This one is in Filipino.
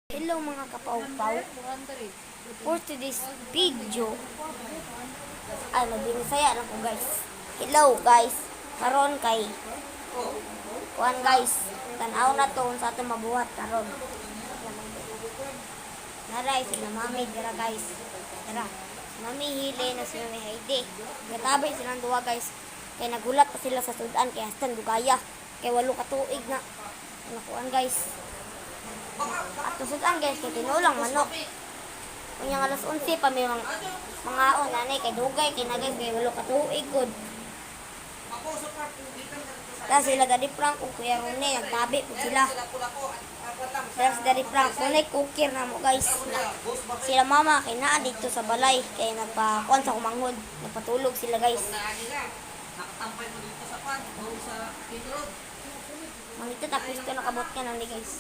Hello mga kapawpaw. For today's video, ay magbinisaya lang ko guys. Hello guys. Karon kay kuan guys. Tanaw na to sa ato mabuhat karon. Naray sila mami dira guys. Tara. Mami Hili na si Mami Heidi. Gatabay silang duwa guys. Kay nagulat pa sila sa sudan kay hastan dugaya. Kay 8 ka tuig na. Nakuan guys. At susudan guys, kay tinulang manok. Kunyang alas 11 pa may mga nanay kay dugay, kay nagay, kay 8 ka tuig good. Tapos sila gadi prank kung kuya Rune, nagtabi po sila. Tapos gadi prank, kunay kukir na mo guys. Sila mama, kay naa dito sa balay, kay nagpakuan sa kumanghod. Nagpatulog sila guys. Nakatampay mo dito sa pan, sa King Road. Mangito tapos ito nakabot ka na guys.